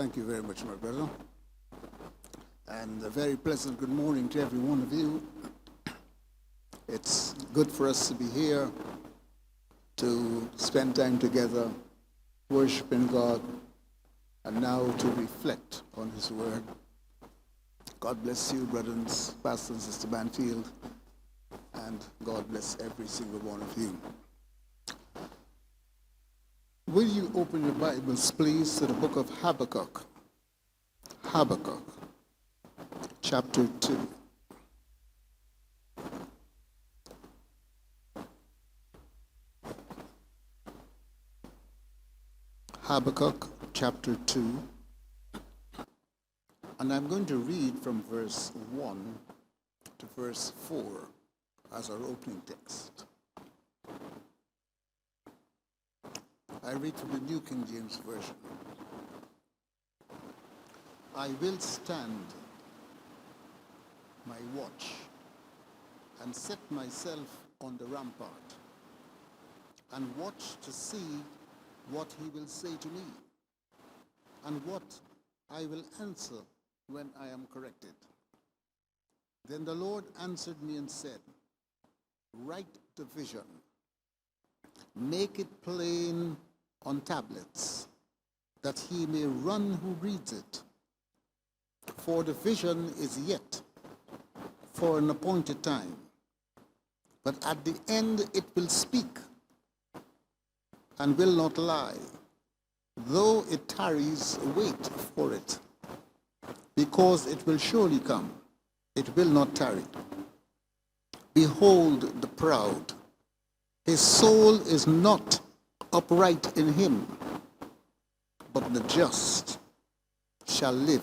Thank you very much, my brother. And a very pleasant good morning to every one of you. It's good for us to be here to spend time together, worshiping God, and now to reflect on His Word. God bless you, brothers, Pastor and Sister Banfield, and God bless every single one of you. Will you open your Bibles, please, to the book of Habakkuk? Habakkuk, chapter 2. Habakkuk, chapter 2. And I'm going to read from verse 1 to verse 4 as our opening text. I read from the New King James Version. I will stand my watch and set myself on the rampart and watch to see what he will say to me and what I will answer when I am corrected. Then the Lord answered me and said, write the vision, make it plain on tablets, that he may run who reads it. For the vision is yet for an appointed time, but at the end it will speak and will not lie. Though it tarries, wait for it, because it will surely come. It will not tarry. Behold the proud. His soul is not upright in him, but the just shall live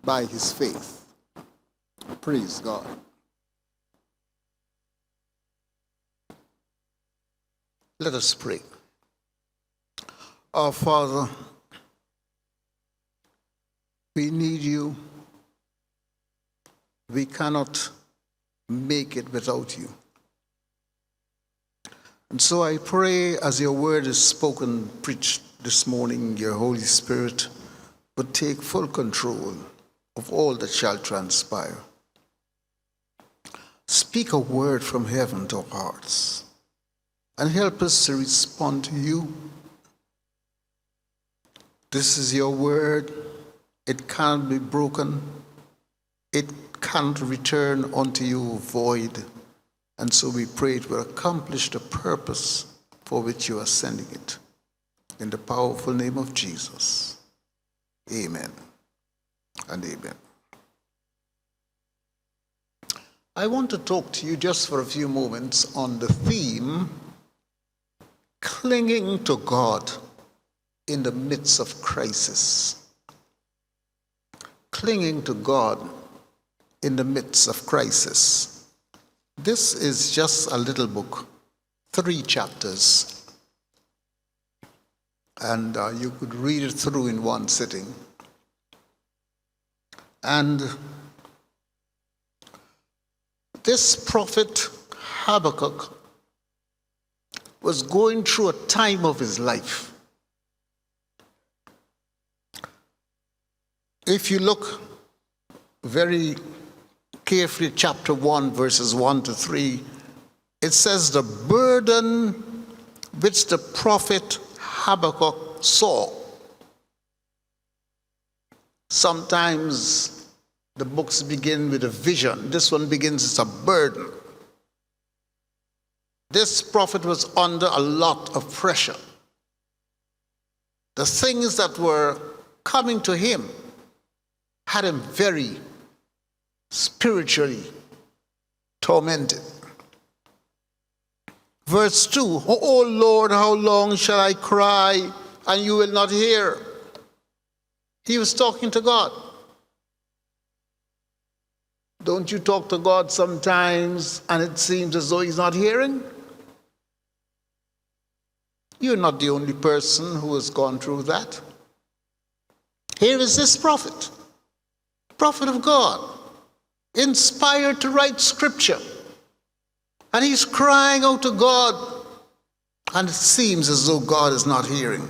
by his faith. Praise God. Let us pray. Our Father, we need you. We cannot make it without you. And so I pray, as your word is spoken, preached this morning, your Holy Spirit would take full control of all that shall transpire. Speak a word from heaven to our hearts and help us to respond to you. This is your word. It can't be broken. It can't return unto you void. And so we pray it will accomplish the purpose for which you are sending it. In the powerful name of Jesus. Amen and amen. I want to talk to you just for a few moments on the theme, clinging to God in the midst of crisis. Clinging to God in the midst of crisis. This is just a little book, 3 chapters, and you could read it through in one sitting. And this prophet Habakkuk was going through a time of his life. If you look very carefully, chapter 1, verses 1 to 3, it says the burden which the prophet Habakkuk saw. Sometimes the books begin with a vision. This one begins as a burden. This prophet was under a lot of pressure. The things that were coming to him had him very spiritually tormented. Verse 2, O Lord, how long shall I cry and you will not hear? He was talking to God. Don't you talk to God sometimes and it seems as though he's not hearing? You're not the only person who has gone through that. Here is this prophet of God, inspired to write scripture. And he's crying out to God, and it seems as though God is not hearing.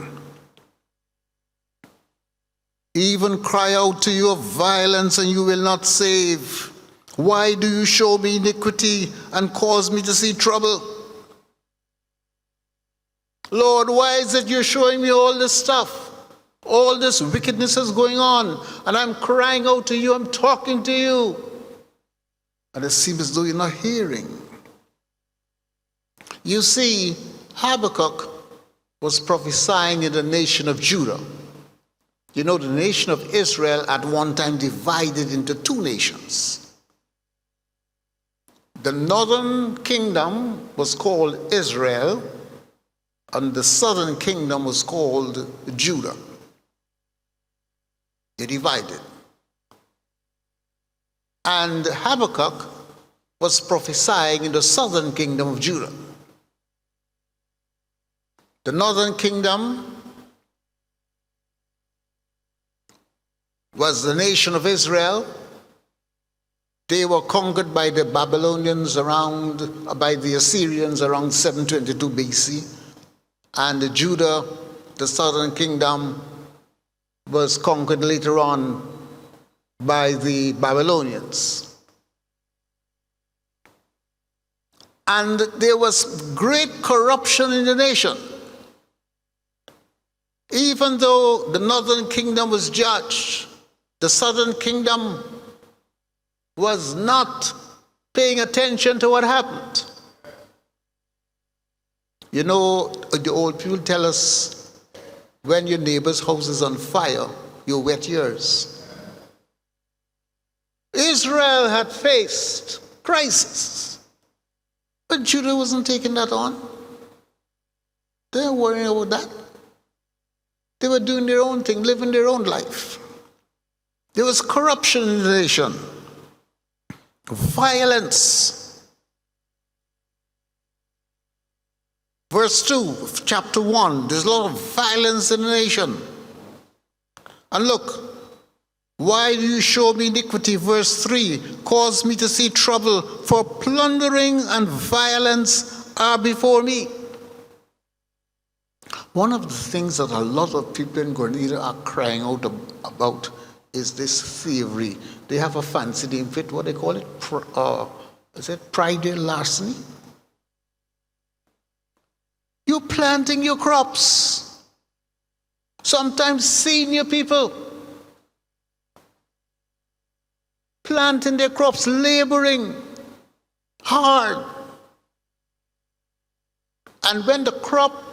even cry out to you of violence, and you will not save. Why do you show me iniquity and cause me to see trouble? Lord, why is it you're showing me all this stuff? All this wickedness is going on, and I'm crying out to you, I'm talking to you, and it seems as though you're not hearing. You see, Habakkuk was prophesying in the nation of Judah. You know, the nation of Israel at one time divided into two nations. The northern kingdom was called Israel, and the southern kingdom was called Judah. They divided. And Habakkuk was prophesying in the southern kingdom of Judah. The northern kingdom was the nation of Israel. They were conquered by the Babylonians by the Assyrians around 722 BC. And Judah, the southern kingdom, was conquered later on by the Babylonians. And there was great corruption in the nation. Even though the northern kingdom was judged, the southern kingdom was not paying attention to what happened. You know, the old people tell us, when your neighbor's house is on fire, you wet yours. Israel had faced crisis, but Judah wasn't taking that on. They weren't worrying about that. They were doing their own thing, living their own life. There was corruption in the nation, violence. Verse 2 of chapter 1, there's a lot of violence in the nation. And look, why do you show me iniquity? Verse 3, cause me to see trouble, for plundering and violence are before me. One of the things that a lot of people in Grenada are crying out about is this thievery. They have a fancy name for it. What they call it? Is it pride larceny? You're planting your crops. Sometimes senior people planting their crops, laboring hard. And when the crop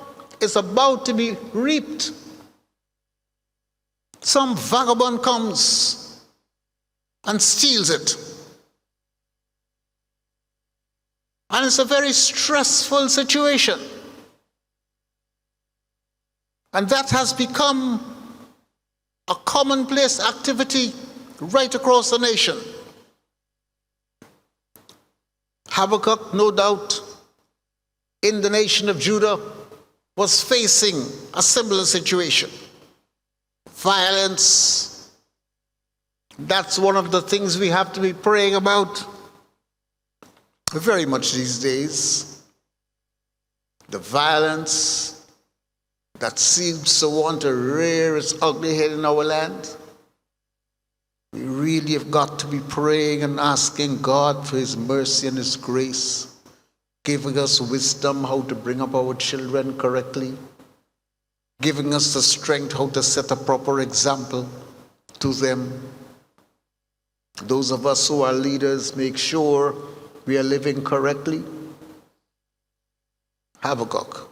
is about to be reaped, some vagabond comes and steals it. And it's a very stressful situation. And that has become a commonplace activity right across the nation. Habakkuk, no doubt, in the nation of Judah, was facing a similar situation. Violence. That's one of the things we have to be praying about very much these days. The violence that seems to want to rear its ugly head in our land. We really have got to be praying and asking God for His mercy and His grace, giving us wisdom how to bring up our children correctly, giving us the strength how to set a proper example to them. Those of us who are leaders, make sure we are living correctly. Habakkuk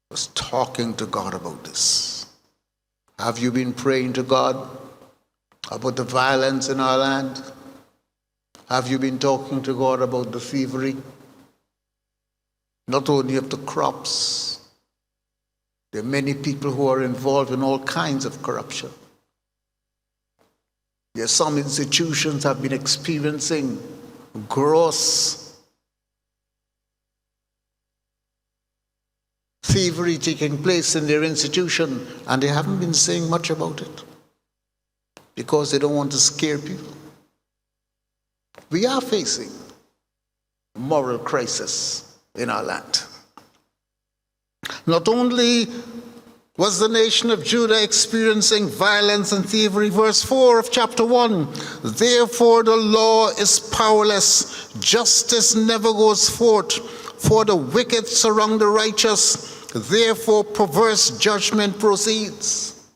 was talking to God about this. Have you been praying to God about the violence in our land? Have you been talking to God about the thievery? Not only of the crops, there are many people who are involved in all kinds of corruption. There are some institutions have been experiencing gross thievery taking place in their institution, and they haven't been saying much about it because they don't want to scare people. We are facing a moral crisis in our land. Not only Was the nation of Judah experiencing violence and thievery? Verse 4 of chapter 1. Therefore the law is powerless, justice never goes forth, for the wicked surround the righteous, therefore perverse judgment proceeds.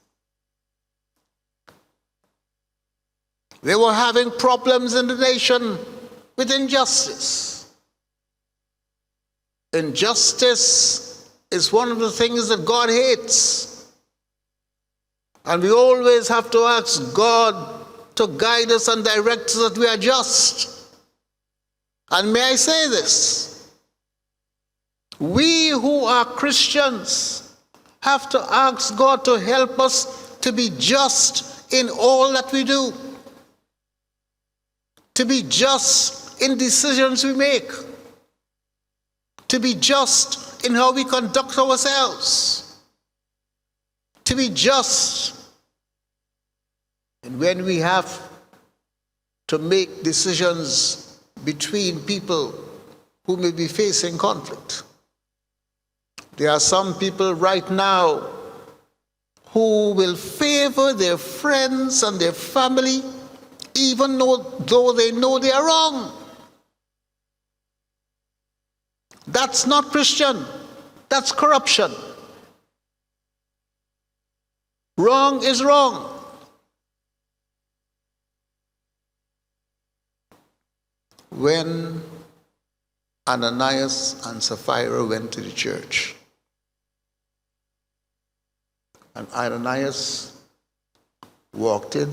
They were having problems in the nation with injustice. Injustice is one of the things that God hates. And we always have to ask God to guide us and direct us that we are just. And may I say this? We who are Christians have to ask God to help us to be just in all that we do. To be just in decisions we make. To be just in how we conduct ourselves, to be just. And when we have to make decisions between people who may be facing conflict, there are some people right now who will favor their friends and their family even though they know they are wrong. That's not Christian. That's corruption. Wrong is wrong. When Ananias and Sapphira went to the church, and Ananias walked in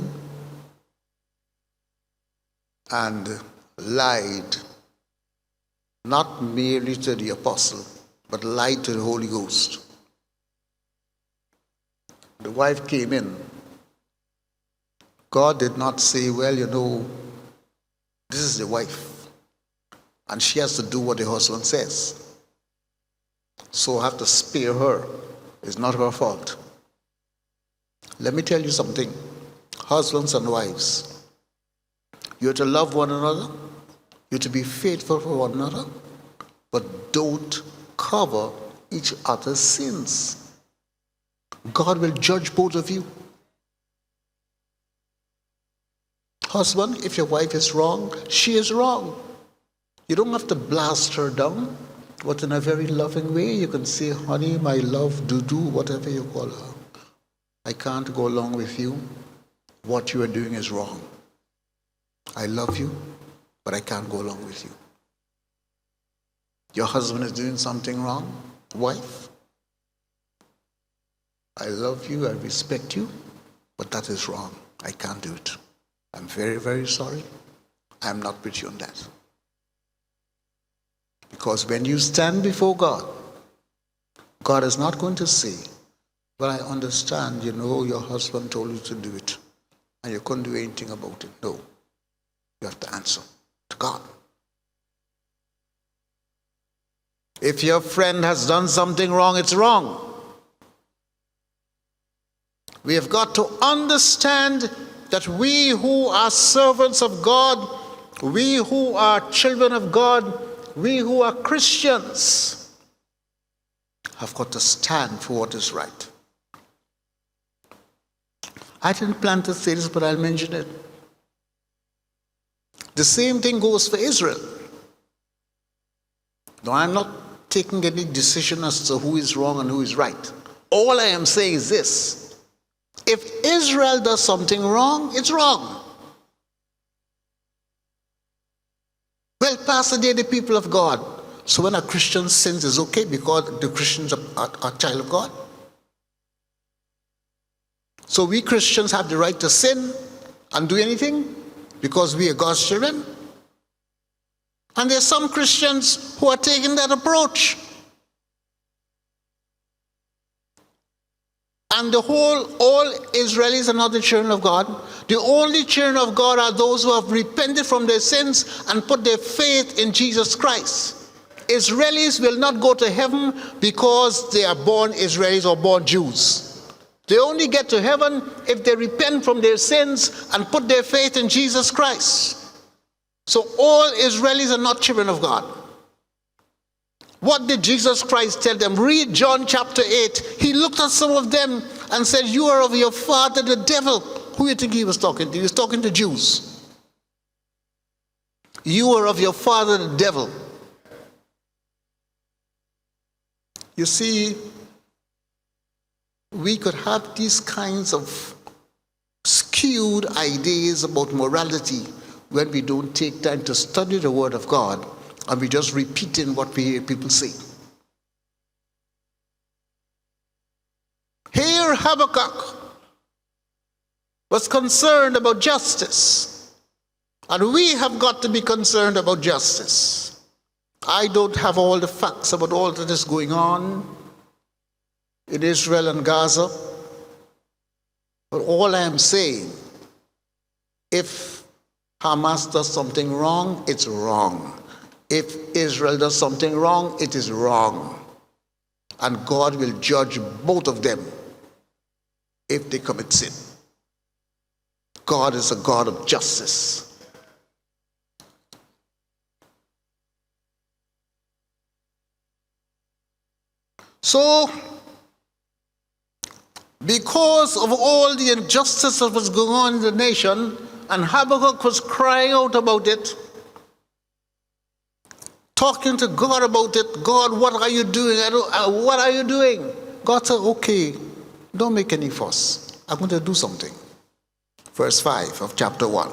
and lied, not merely to the apostle, but lied to the Holy Ghost. The wife came in. God did not say, well, this is the wife, and she has to do what the husband says. So I have to spare her. It's not her fault. Let me tell you something. Husbands and wives, you're to love one another. You're to be faithful for one another, but don't cover each other's sins. God will judge both of you. Husband, if your wife is wrong, she is wrong. You don't have to blast her down, but in a very loving way, you can say, honey, my love, do, whatever you call her. I can't go along with you. What you are doing is wrong. I love you, but I can't go along with you. Your husband is doing something wrong. Wife, I love you, I respect you, but that is wrong. I can't do it. I'm very, very sorry. I'm not with you on that. Because when you stand before God, God is not going to say, well, I understand, your husband told you to do it, and you couldn't do anything about it. No. You have to answer to God. If your friend has done something wrong, it's wrong. We have got to understand that we who are servants of God, we who are children of God, we who are Christians, have got to stand for what is right. I didn't plan to say this, but I'll mention it. The same thing goes for Israel. No, I'm not taking any decision as to who is wrong and who is right. All I am saying is this. If Israel does something wrong, it's wrong. Well, Pastor, they're the people of God. So when a Christian sins, it's okay because the Christians are child of God. So we Christians have the right to sin and do anything because we are God's children. And there's some Christians who are taking that approach. And all Israelis are not the children of God. The only children of God are those who have repented from their sins and put their faith in Jesus Christ. Israelis will not go to heaven because they are born Israelis or born Jews. They only get to heaven if they repent from their sins and put their faith in Jesus Christ. So all Israelis are not children of God. What did Jesus Christ tell them? Read John chapter 8. He looked at some of them and said, you are of your father the devil. Who do you think he was talking to? He was talking to Jews. You are of your father the devil. You see, we could have these kinds of skewed ideas about morality when we don't take time to study the Word of God and we just repeating what we hear people say. Here Habakkuk was concerned about justice, and we have got to be concerned about justice. I don't have all the facts about all that is going on in Israel and Gaza, but all I am saying, if Hamas does something wrong, it's wrong. If Israel does something wrong, it is wrong. And God will judge both of them if they commit sin. God is a God of justice. So, because of all the injustice that was going on in the nation, and Habakkuk was crying out about it, talking to God about it. God, what are you doing? What are you doing? God said, okay, don't make any fuss. I'm going to do something. Verse 5 of chapter 1.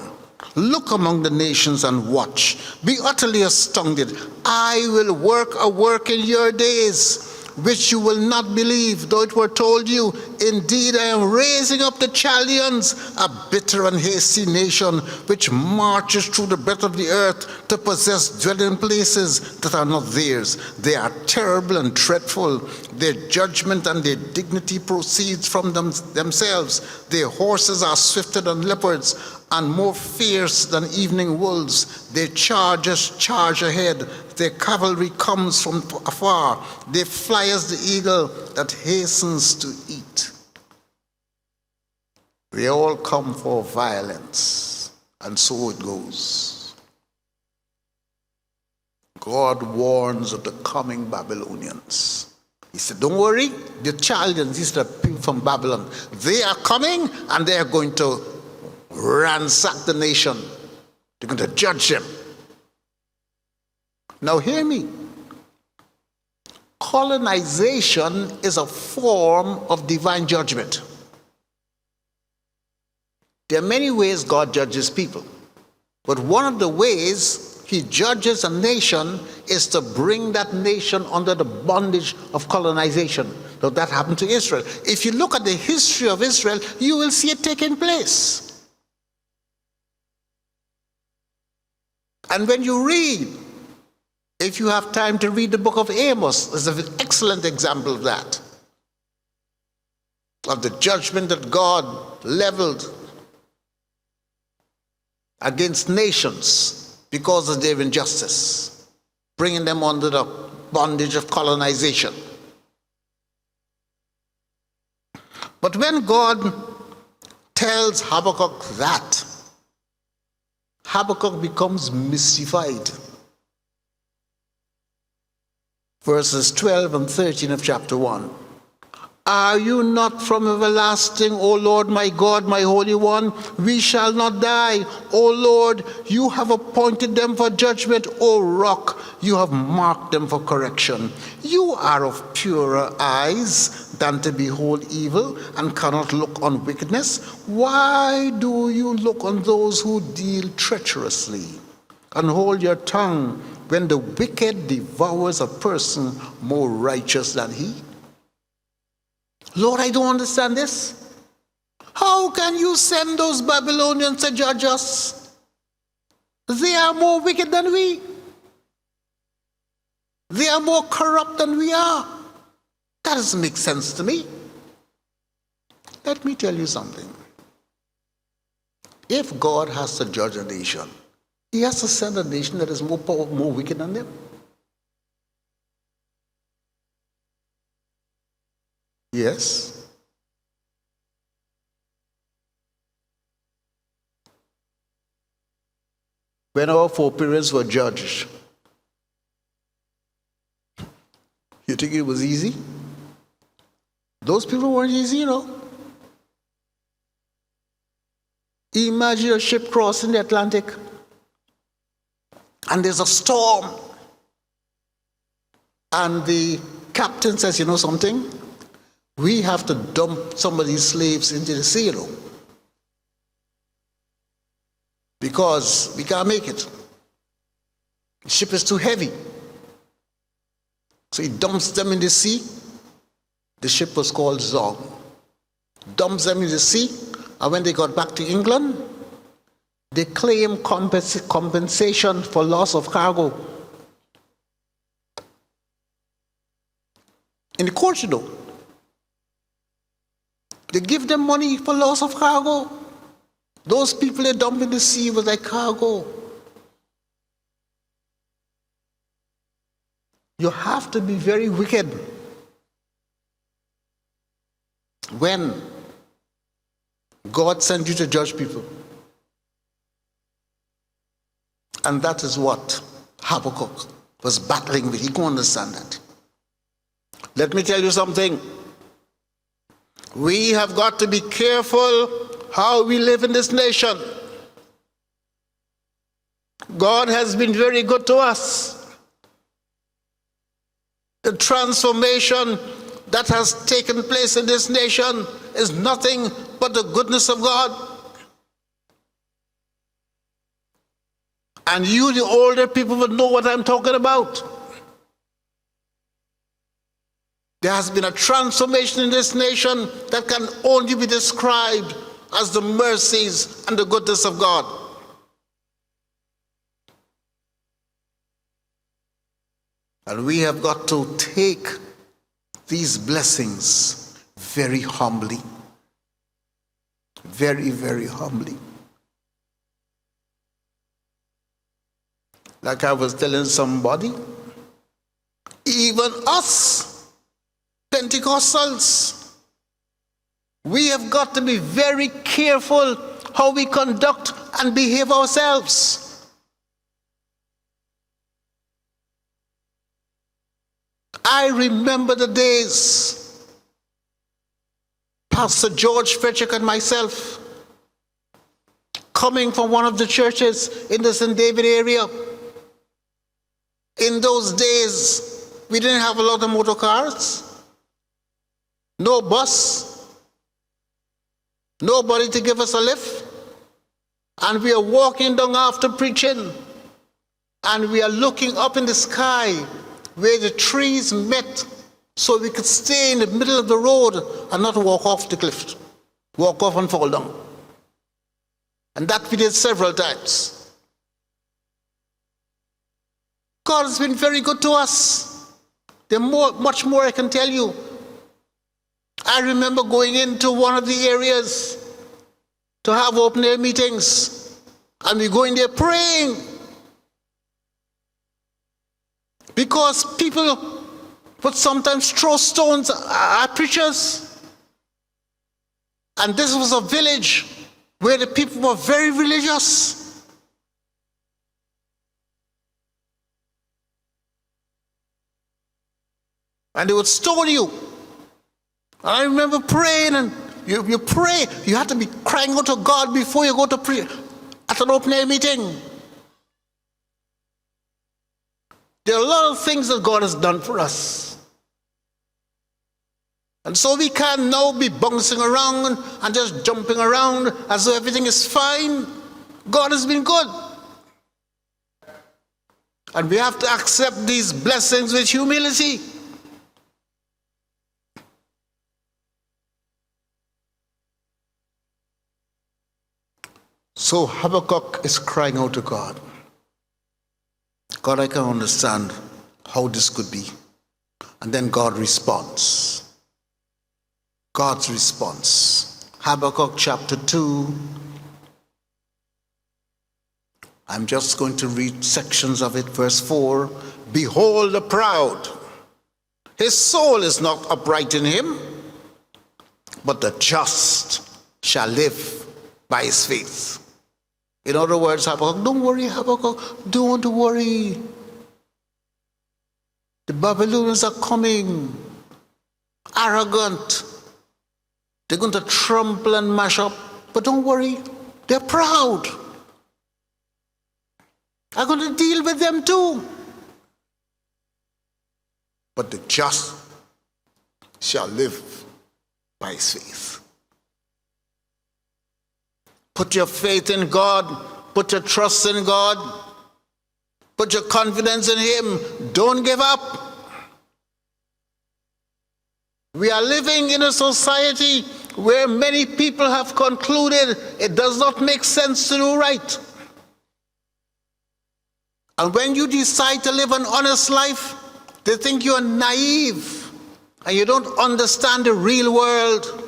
Look among the nations and watch. Be utterly astounded. I will work a work in your days, which you will not believe, though it were told you. Indeed, I am raising up the Chaldeans, a bitter and hasty nation, which marches through the breadth of the earth to possess dwelling places that are not theirs. They are terrible and dreadful. Their judgment and their dignity proceeds from themselves. Their horses are swifter than leopards, and more fierce than evening wolves. Their chargers charge ahead. Their cavalry comes from afar. They fly as the eagle that hastens to eat. They all come for violence, and so it goes. God warns of the coming Babylonians. He said, don't worry, the Chaldeans, these are people from Babylon, they are coming and they are going to ransack the nation. They're going to judge them. Now hear me. Colonization is a form of divine judgment. There are many ways God judges people, but one of the ways he judges a nation is to bring that nation under the bondage of colonization. So that happened to Israel. If you look at the history of Israel, you will see it taking place. And when you read, if you have time to read the book of Amos, there's an excellent example of that, of the judgment that God leveled against nations because of their injustice, bringing them under the bondage of colonization. But when God tells Habakkuk that, Habakkuk becomes mystified. Verses 12 and 13 of chapter 1. Are you not from everlasting, O Lord, my God, my Holy One? We shall not die. O Lord, you have appointed them for judgment. O Rock, you have marked them for correction. You are of purer eyes than to behold evil, and cannot look on wickedness. Why do you look on those who deal treacherously, and hold your tongue when the wicked devours a person more righteous than he? Lord, I don't understand this. How can you send those Babylonians to judge us? They are more wicked than we. They are more corrupt than we are. That doesn't make sense to me. Let me tell you something. If God has to judge a nation, he has to send a nation that is more wicked than them. Yes. When our foreparents were judged, You think it was easy? Those people weren't easy, you know. Imagine a ship crossing the Atlantic and there's a storm. And the captain says, you know something? We have to dump some of these slaves into the sea, you know, because we can't make it. The ship is too heavy. So he dumps them in the sea. The ship was called Zong. Dumps them in the sea, and when they got back to England, they claimed compensation for loss of cargo. In the court, you know, they give them money for loss of cargo. Those people they dump in the sea was like cargo. You have to be very wicked when God sent you to judge people. And that is what Habakkuk was battling with. He couldn't understand that. Let me tell you something. We have got to be careful how we live in this nation. God has been very good to us. The transformation that has taken place in this nation is nothing but the goodness of God. And you, the older people, would know what I'm talking about. There has been a transformation in this nation that can only be described as the mercies and the goodness of God. And we have got to take these blessings very humbly. Very, very humbly. Like I was telling somebody, even us, Pentecostals, we have got to be very careful how we conduct and behave ourselves. I remember the days, Pastor George Frederick and myself, coming from one of the churches in the St. David area. In those days, we didn't have a lot of motor cars. No bus, nobody to give us a lift, and we are walking down after preaching, and we are looking up in the sky where the trees met, so we could stay in the middle of the road and not walk off the cliff, walk off and fall down. And that we did several times. God has been very good to us. There's much more I can tell you. I remember going into one of the areas to have open air meetings, and we go in there praying because people would sometimes throw stones at preachers. And this was a village where the people were very religious. And they would stone you. I remember praying, and you pray. You have to be crying out to God before you go to pray at an open air meeting. There are a lot of things that God has done for us. And so we can't now be bouncing around and just jumping around as though everything is fine. God has been good. And we have to accept these blessings with humility. So Habakkuk is crying out to God. God, I can understand how this could be. And then God responds. God's response. Habakkuk chapter 2. I'm just going to read sections of it. Verse 4. Behold the proud. His soul is not upright in him, but the just shall live by his faith. In other words, Habakkuk, don't worry, Habakkuk, don't worry. The Babylonians are coming, arrogant. They're going to trample and mash up. But don't worry, they're proud. I'm going to deal with them too. But the just shall live by his faith. Put your faith in God. Put your trust in God. Put your confidence in him. Don't give up. We are living in a society where many people have concluded it does not make sense to do right. And when you decide to live an honest life, they think you're naive and you don't understand the real world.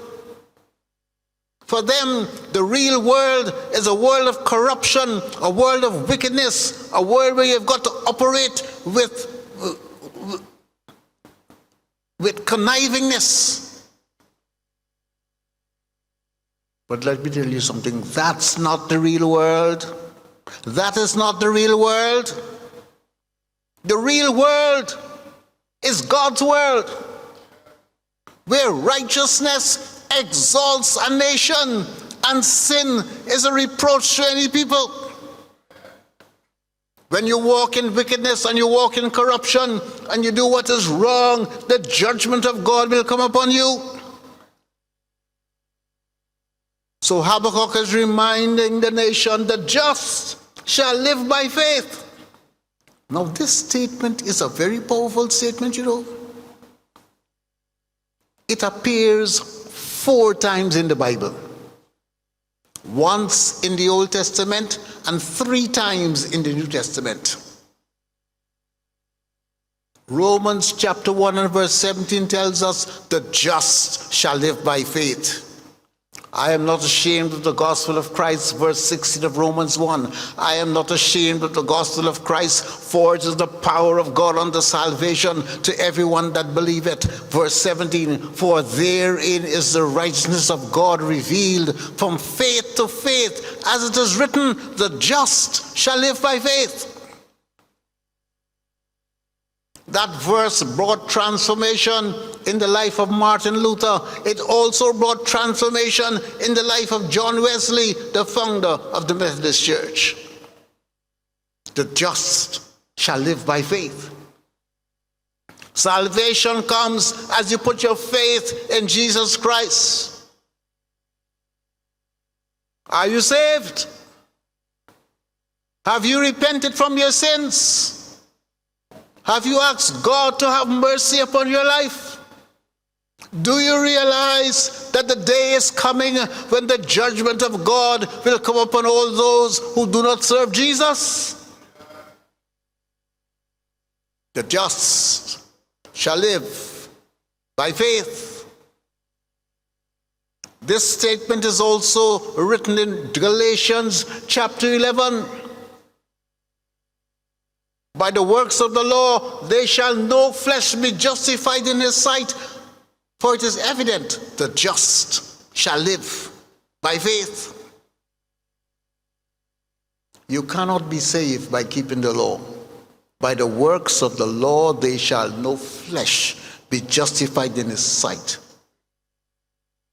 For them, the real world is a world of corruption, a world of wickedness, a world where you've got to operate with connivingness. But let me tell you something, that's not the real world. That is not the real world. The real world is God's world, where righteousness exalts a nation and sin is a reproach to any people. When you walk in wickedness and you walk in corruption and you do what is wrong, the judgment of God will come upon you. So Habakkuk is reminding the nation, the just shall live by faith. Now this statement is a very powerful statement, you know. It appears 4 times in the Bible. Once in the Old Testament and 3 times in the New Testament. Romans chapter 1 and verse 17 tells us, the just shall live by faith. I am not ashamed of the gospel of Christ, verse 16 of Romans 1. I am not ashamed of the gospel of Christ, for it is the power of God unto salvation to everyone that believeth. Verse 17, for therein is the righteousness of God revealed from faith to faith, as it is written, the just shall live by faith. That verse brought transformation in the life of Martin Luther. It also brought transformation in the life of John Wesley, the founder of the Methodist Church. The just shall live by faith. Salvation comes as you put your faith in Jesus Christ. Are you saved? Have you repented from your sins? Have you asked God to have mercy upon your life? Do you realize that the day is coming when the judgment of God will come upon all those who do not serve Jesus? The just shall live by faith. This statement is also written in Galatians chapter 11. By the works of the law, there shall no flesh be justified in his sight, for it is evident the just shall live by faith. You cannot be saved by keeping the law. By the works of the law, there shall no flesh be justified in his sight.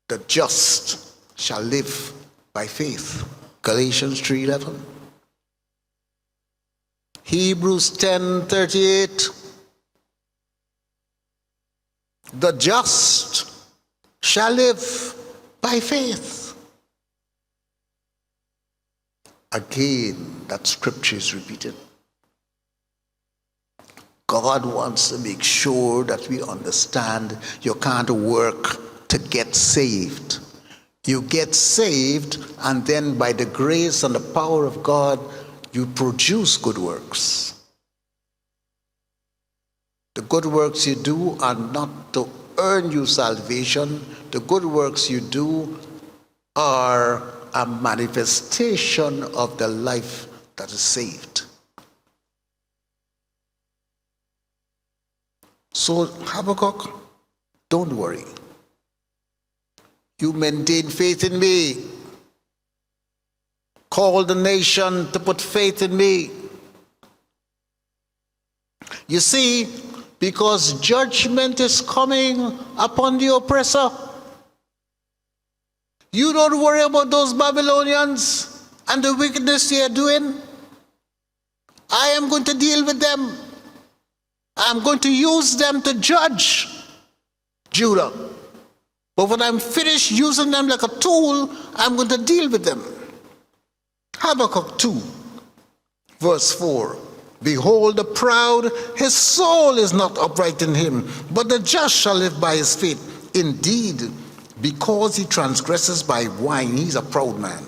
The just shall live by faith. Galatians 3:11. Hebrews 10:38. The just shall live by faith. Again, that scripture is repeated. God wants to make sure that we understand you can't work to get saved. You get saved, and then by the grace and the power of God, you produce good works. The good works you do are not to earn you salvation. The good works you do are a manifestation of the life that is saved. So Habakkuk, don't worry. You maintain faith in me. Call the nation to put faith in me. You see, because judgment is coming upon the oppressor. You don't worry about those Babylonians and the wickedness they are doing. I am going to deal with them. I'm going to use them to judge Judah. But when I'm finished using them like a tool, I'm going to deal with them. Habakkuk 2, verse 4. Behold, the proud, his soul is not upright in him, but the just shall live by his faith. Indeed, because he transgresses by wine, he's a proud man.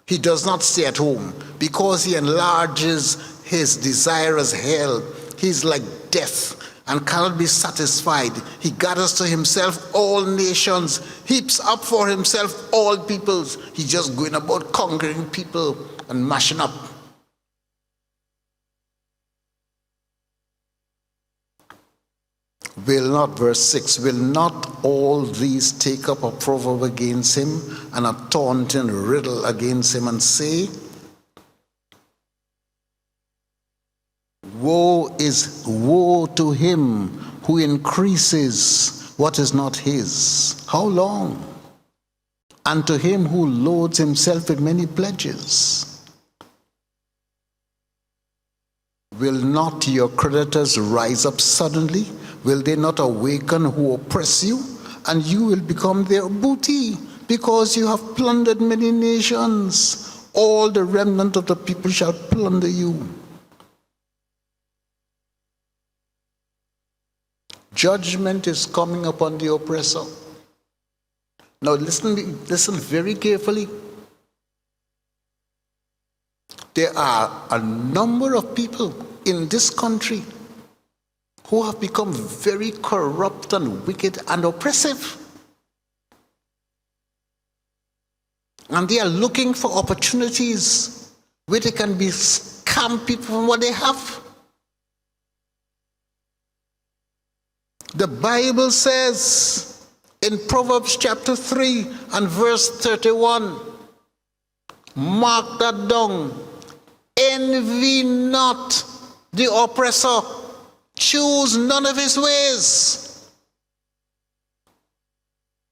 He does not stay at home, because he enlarges his desire as hell. He's like death and cannot be satisfied. He gathers to himself all nations, heaps up for himself all peoples. He's just going about conquering people and mashing up. Will not, verse 6, will not all these take up a proverb against him and a taunting riddle against him and say, woe to him who increases what is not his. How long? And to him who loads himself with many pledges. Will not your creditors rise up suddenly? Will they not awaken who oppress you? And you will become their booty, because you have plundered many nations. All the remnant of the people shall plunder you. Judgment is coming upon the oppressor. Now listen very carefully. There are a number of people in this country who have become very corrupt and wicked and oppressive. And they are looking for opportunities where they can be scam people from what they have. The Bible says in Proverbs chapter 3 and verse 31, mark that down, envy not the oppressor, choose none of his ways.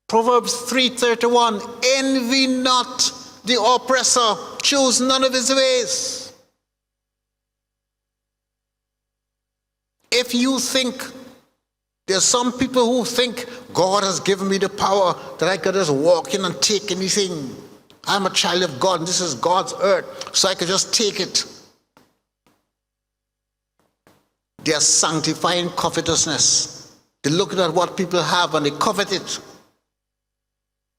Proverbs 3:31, envy not the oppressor, choose none of his ways. If you think, there's some people who think God has given me the power that I could just walk in and take anything. I'm a child of God and this is God's earth, so I could just take it. They are sanctifying covetousness. They're looking at what people have and they covet it.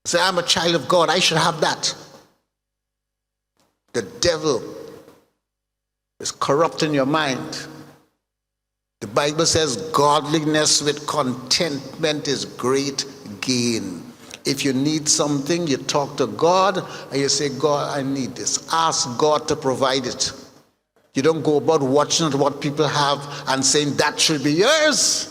Say, I'm a child of God, I should have that. The devil is corrupting your mind. The Bible says godliness with contentment is great gain. If you need something, you talk to God and you say, God, I need this. Ask God to provide it. You don't go about watching what people have and saying that should be yours.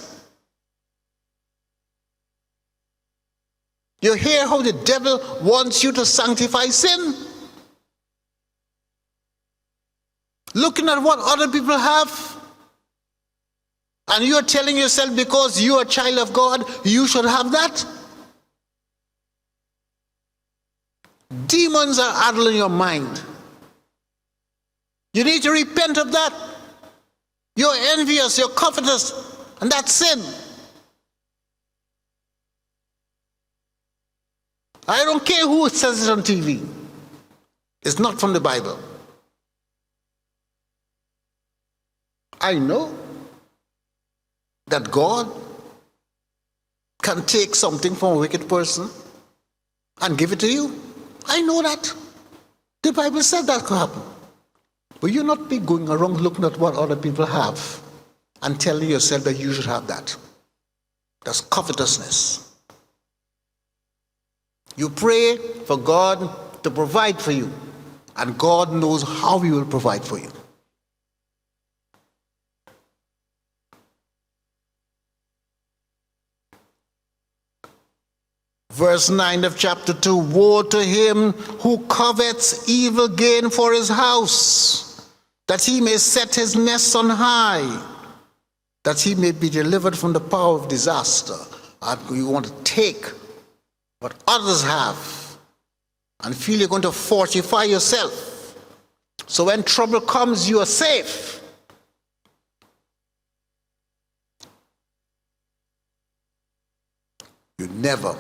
You hear how the devil wants you to sanctify sin? Looking at what other people have, and you're telling yourself because you're a child of God, you should have that? Demons are addling your mind. You need to repent of that. You're envious, you're covetous, and that's sin. I don't care who says it on TV. It's not from the Bible. I know that God can take something from a wicked person and give it to you. I know that. The Bible said that could happen. But you'll not be going around looking at what other people have and telling yourself that you should have that. That's covetousness. You pray for God to provide for you, and God knows how He will provide for you. Verse 9 of chapter 2, woe to him who covets evil gain for his house, that he may set his nest on high. that he may be delivered from the power of disaster. And you want to take what others have and feel you're going to fortify yourself. So when trouble comes, you are safe. You never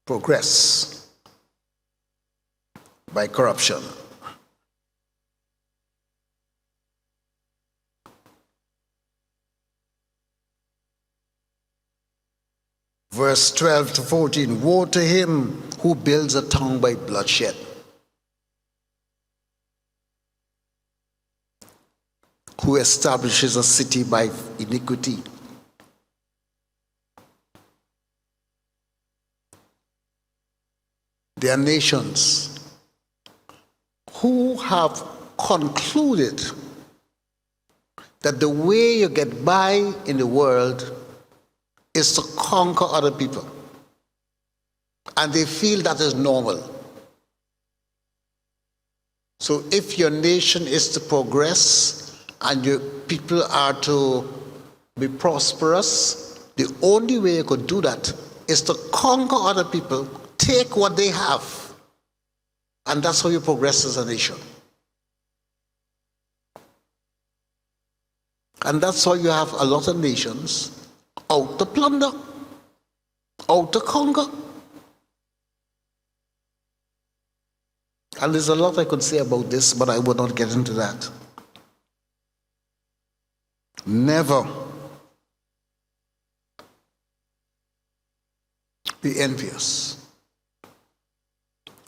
progress by corruption. Verse 12 to 14, woe to him who builds a town by bloodshed, who establishes a city by iniquity. There are nations who have concluded that the way you get by in the world is to conquer other people. And they feel that is normal. So if your nation is to progress and your people are to be prosperous, the only way you could do that is to conquer other people, take what they have, and that's how you progress as a nation. And that's why you have a lot of nations out to plunder, out to conquer. And there's a lot I could say about this, but I would not get into that. Never be envious.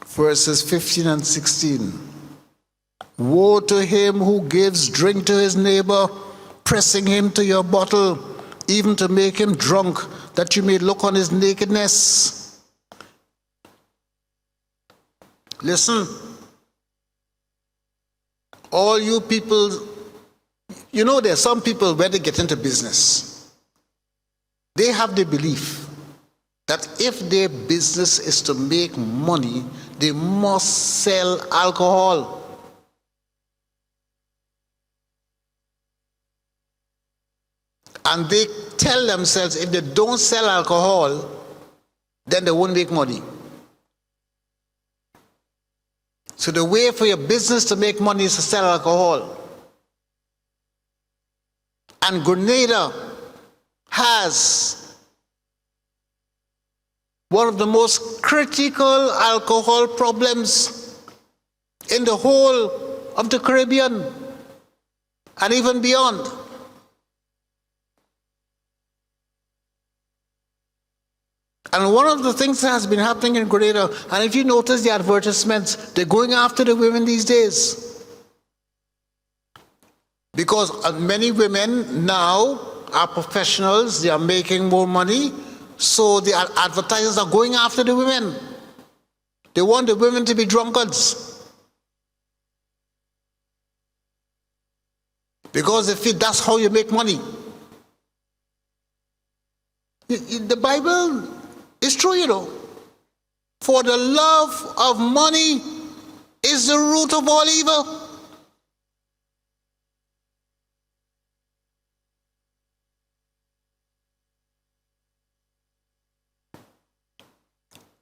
Verses 15 and 16. Woe to him who gives drink to his neighbor, pressing him to your bottle, even to make him drunk, that you may look on his nakedness. Listen, all you people, you know there are some people when they get into business, they have the belief that if their business is to make money, they must sell alcohol. And they tell themselves if they don't sell alcohol, then they won't make money. So the way for your business to make money is to sell alcohol. And Grenada has one of the most critical alcohol problems in the whole of the Caribbean and even beyond. And one of the things that has been happening in Grenada, and if you notice the advertisements, they're going after the women these days. Because many women now are professionals, they are making more money, so the advertisers are going after the women. They want the women to be drunkards. Because they feel that's how you make money. The Bible is true, you know. For the love of money is the root of all evil.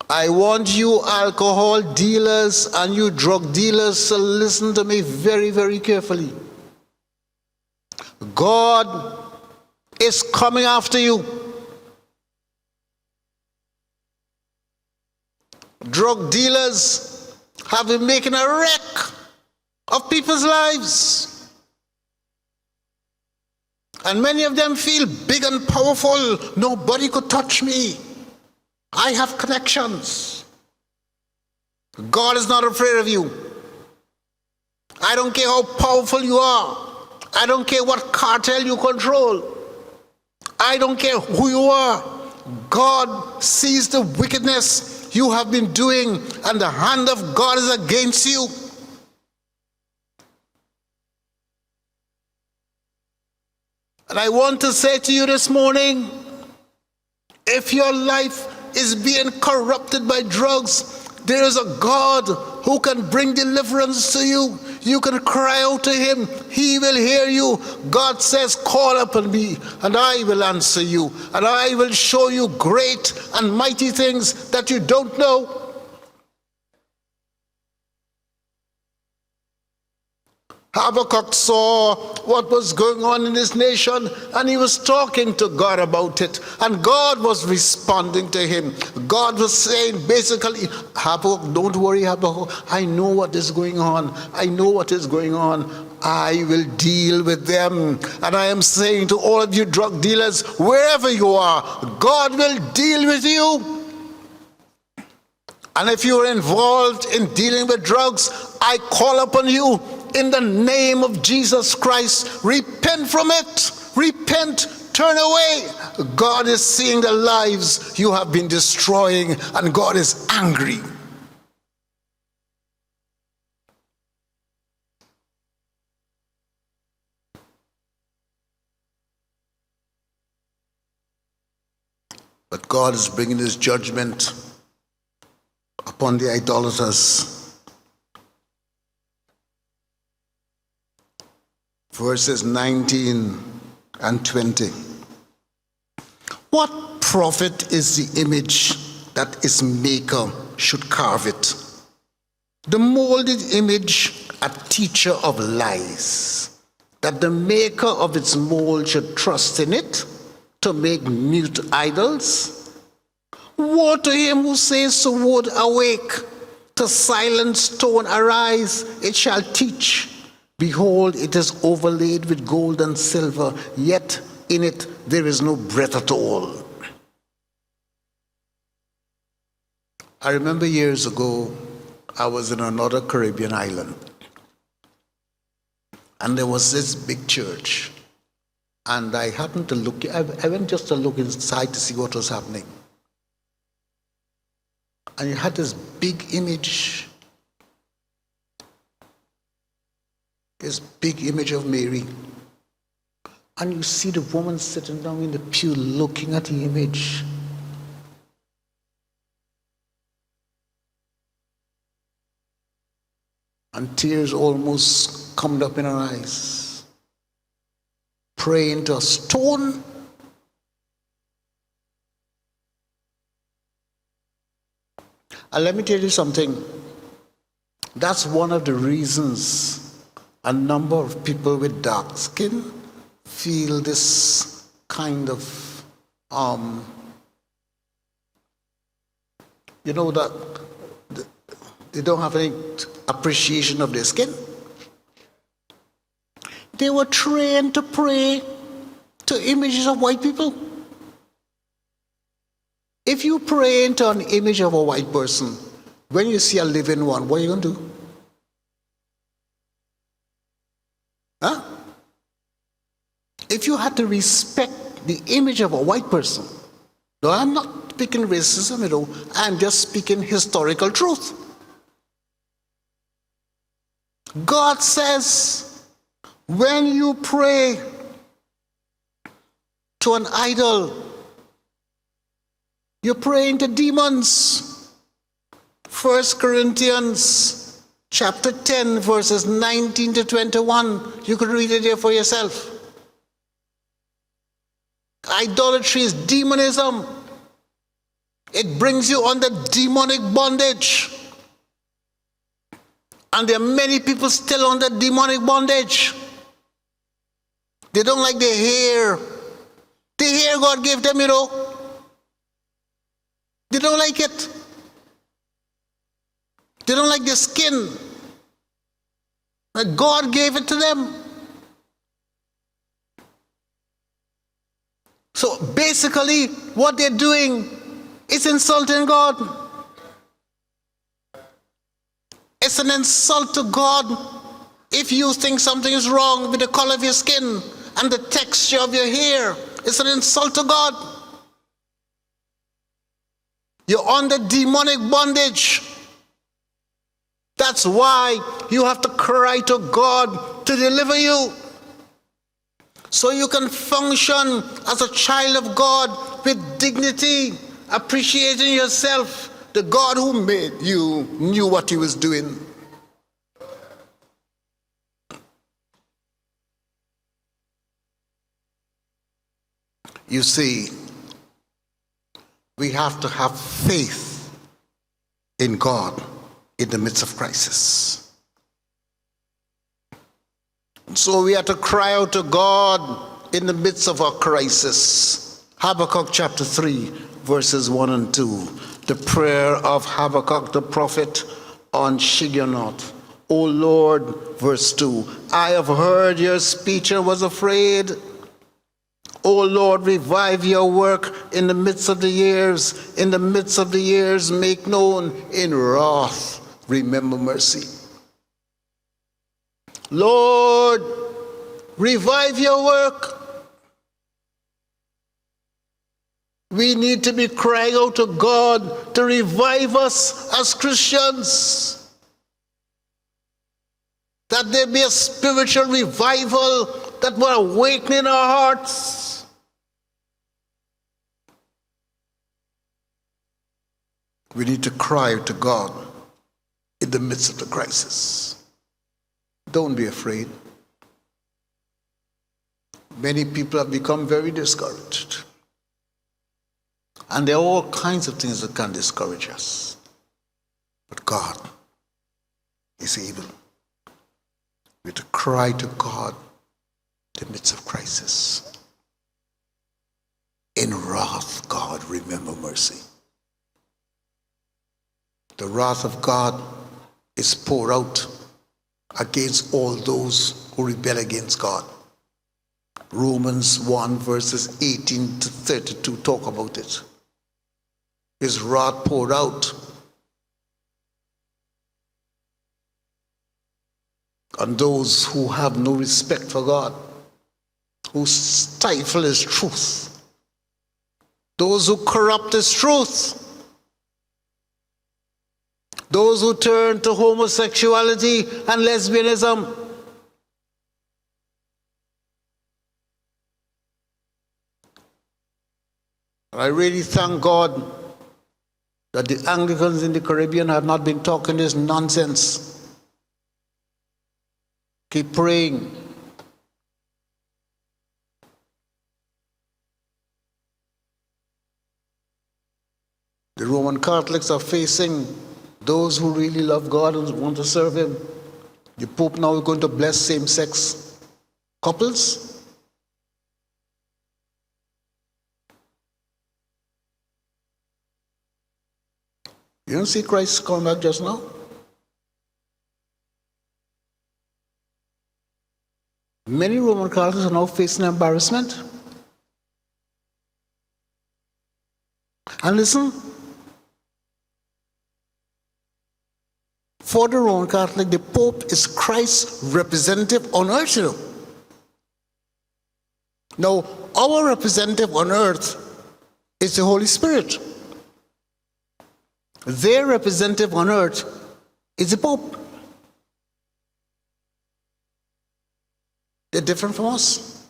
I want you alcohol dealers and you drug dealers to listen to me very, very carefully. God is coming after you. Drug dealers have been making a wreck of people's lives. And many of them feel big and powerful. Nobody could touch me. I have connections. God is not afraid of you. I don't care how powerful you are. I don't care what cartel you control. I don't care who you are. God sees the wickedness you have been doing, and the hand of God is against you. And I want to say to you this morning, if your life is being corrupted by drugs, there is a God who can bring deliverance to you. You can cry out to him. He will hear you. God says, call upon me, and I will answer you, and I will show you great and mighty things that you don't know. Habakkuk saw what was going on in his nation, and he was talking to God about it, and God was responding to him. God was saying basically, Habakkuk, don't worry, Habakkuk, I know what is going on. I know what is going on. I will deal with them. And I am saying to all of you drug dealers, wherever you are, God will deal with you. And if you are involved in dealing with drugs, I call upon you in the name of Jesus Christ. Repent from it. Repent. Turn away. God is seeing the lives you have been destroying, and God is angry. But God is bringing his judgment upon the idolaters. Verses 19 and 20. What profit is the image that its maker should carve it? The molded image, a teacher of lies, that the maker of its mold should trust in it to make mute idols? Woe to him who says to wood, awake, to silent stone, arise, it shall teach. Behold, it is overlaid with gold and silver, yet in it there is no breath at all. I remember years ago, I was in another Caribbean island, and there was this big church, and I happened to look, I went just to look inside to see what was happening. And it had this big image, this big image of Mary. And you see the woman sitting down in the pew looking at the image. And tears almost come up in her eyes. Praying to a stone. And let me tell you something. That's one of the reasons a number of people with dark skin feel this kind of, that they don't have any appreciation of their skin. They were trained to pray to images of white people. If you pray into an image of a white person, when you see a living one, what are you going to do? Huh? If you had to respect the image of a white person, no, I'm not speaking racism, I'm just speaking historical truth. God says, when you pray to an idol, you're praying to demons. 1 Corinthians chapter 10, verses 19 to 21. You could read it there for yourself. Idolatry is demonism. It brings you under demonic bondage. And there are many people still under demonic bondage. They don't like the hair. The hair God gave them, They don't like it. They don't like their skin. But God gave it to them. So basically, what they're doing is insulting God. It's an insult to God if you think something is wrong with the color of your skin and the texture of your hair. It's an insult to God. You're under demonic bondage. That's why you have to cry to God to deliver you, so you can function as a child of God with dignity, appreciating yourself. The God who made you knew what he was doing. You see, we have to have faith in God in the midst of crisis. And so we have to cry out to God in the midst of our crisis. Habakkuk chapter 3, verses 1 and 2. The prayer of Habakkuk the prophet on Shigionoth. O Lord, verse 2, I have heard your speech and was afraid. O Lord, revive your work in the midst of the years. In the midst of the years, make known. In wrath, remember mercy. Lord, revive your work. We need to be crying out to God to revive us as Christians. That there be a spiritual revival that will awaken in our hearts. We need to cry to God in the midst of the crisis. Don't be afraid. Many people have become very discouraged. And there are all kinds of things that can discourage us. But God is able. We have to cry to God in the midst of crisis. In wrath, God, remember mercy. The wrath of God is poured out against all those who rebel against God. Romans 1 verses 18 to 32 talk about it. His wrath poured out on those who have no respect for God, who stifle His truth, those who corrupt His truth, those who turn to homosexuality and lesbianism. I really thank God that the Anglicans in the Caribbean have not been talking this nonsense. Keep praying. The Roman Catholics are facing those who really love God and want to serve Him. The Pope now is going to bless same-sex couples. You don't see Christ coming back just now? Many Roman Catholics are now facing embarrassment. And listen, for the Roman Catholic, the Pope is Christ's representative on earth. Now, our representative on earth is the Holy Spirit. Their representative on earth is the Pope. They're different from us.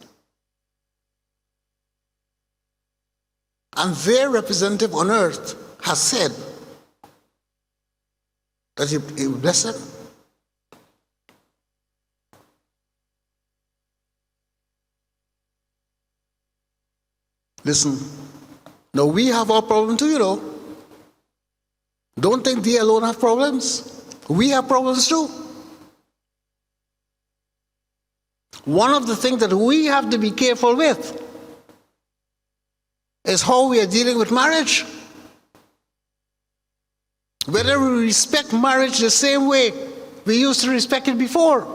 And their representative on earth has said that he will bless them. Listen, now we have our problem too, Don't think they alone have problems. We have problems too. One of the things that we have to be careful with is how we are dealing with marriage. Whether we respect marriage the same way we used to respect it before.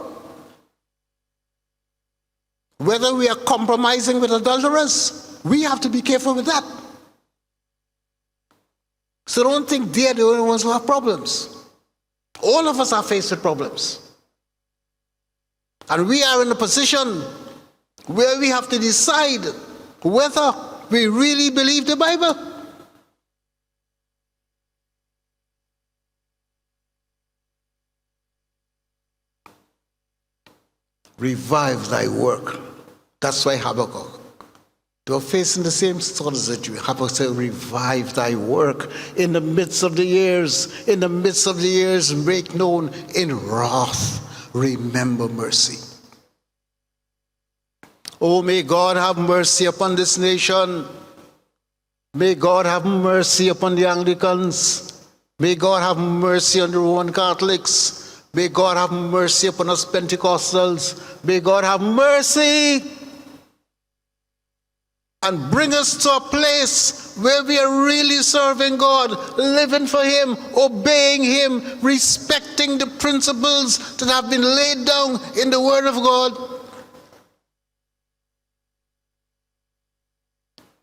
Whether we are compromising with adulterers, we have to be careful with that. So don't think they're the only ones who have problems. All of us are faced with problems. And we are in a position where we have to decide whether we really believe the Bible. Revive thy work. That's why Habakkuk. They were facing the same sort of situation. Habakkuk said, revive thy work in the midst of the years. In the midst of the years, make known in wrath. Remember mercy. Oh, may God have mercy upon this nation. May God have mercy upon the Anglicans. May God have mercy on the Roman Catholics. May God have mercy upon us Pentecostals. May God have mercy and bring us to a place where we are really serving God, living for Him, obeying Him, respecting the principles that have been laid down in the Word of God.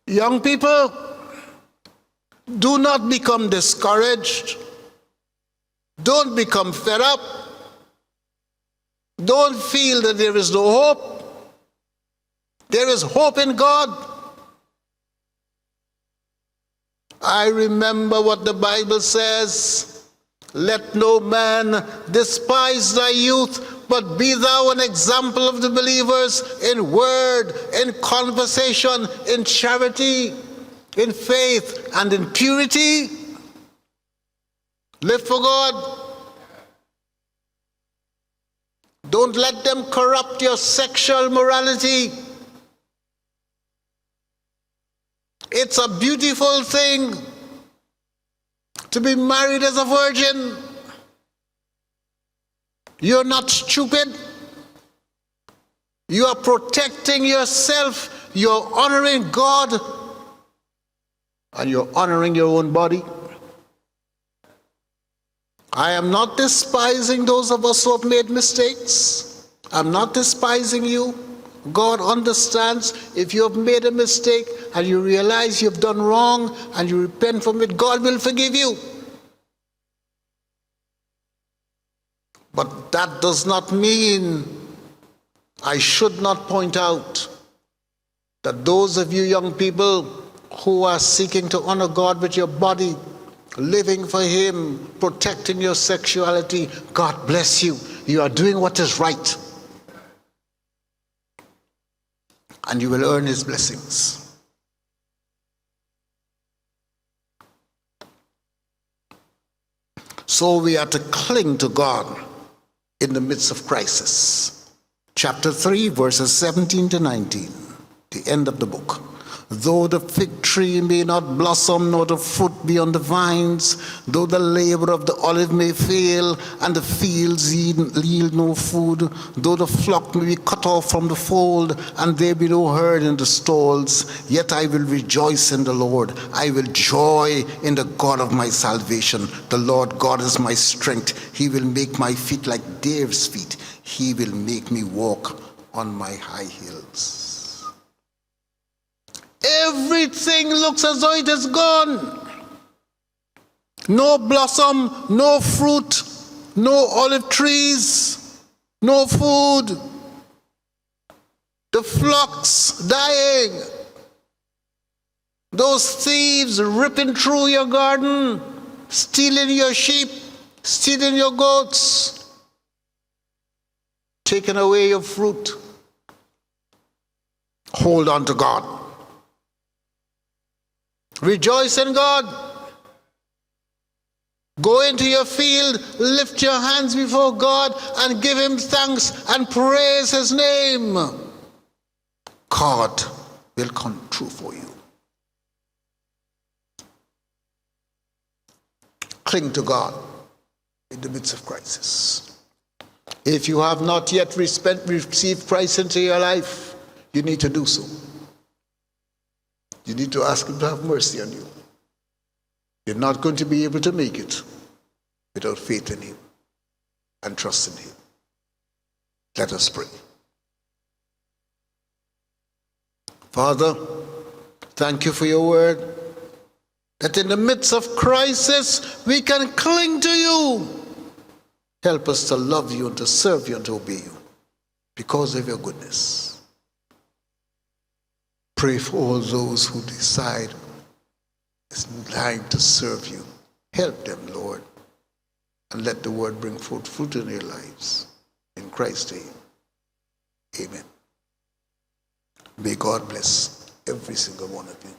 Young people, do not become discouraged. Don't become fed up. Don't feel that there is no hope. There is hope in God. I remember what the Bible says. Let no man despise thy youth, but be thou an example of the believers in word, in conversation, in charity, in faith, and in purity. Live for God. Don't let them corrupt your sexual morality. It's a beautiful thing to be married as a virgin. You're not stupid. You are protecting yourself. You're honoring God. And you're honoring your own body. I am not despising those of us who have made mistakes. I'm not despising you. God understands if you have made a mistake and you realize you've done wrong and you repent from it, God will forgive you. But that does not mean I should not point out that those of you young people who are seeking to honor God with your body, living for Him, protecting your sexuality, God bless you. You are doing what is right. And you will earn His blessings. So we are to cling to God in the midst of crisis. Chapter 3, verses 17 to 19, the end of the book. Though the fig tree may not blossom, nor the fruit be on the vines, though the labor of the olive may fail, and the fields yield no food, though the flock may be cut off from the fold, and there be no herd in the stalls, yet I will rejoice in the Lord. I will joy in the God of my salvation. The Lord God is my strength. He will make my feet like deer's feet. He will make me walk on my high hills. Everything looks as though it is gone. No blossom, no fruit, no olive trees, no food. The flocks dying. Those thieves ripping through your garden, stealing your sheep, stealing your goats, taking away your fruit. Hold on to God. Rejoice in God. Go into your field, lift your hands before God and give Him thanks and praise His name. God will come true for you. Cling to God in the midst of crisis. If you have not yet received Christ into your life, you need to do so. You need to ask Him to have mercy on you. You're not going to be able to make it without faith in Him and trust in Him. Let us pray. Father, thank you for your word, that in the midst of crisis we can cling to you. Help us to love you and to serve you and to obey you because of your goodness. Pray for all those who decide it's time to serve you. Help them, Lord, and let the word bring forth fruit in their lives. In Christ's name, amen. May God bless every single one of you.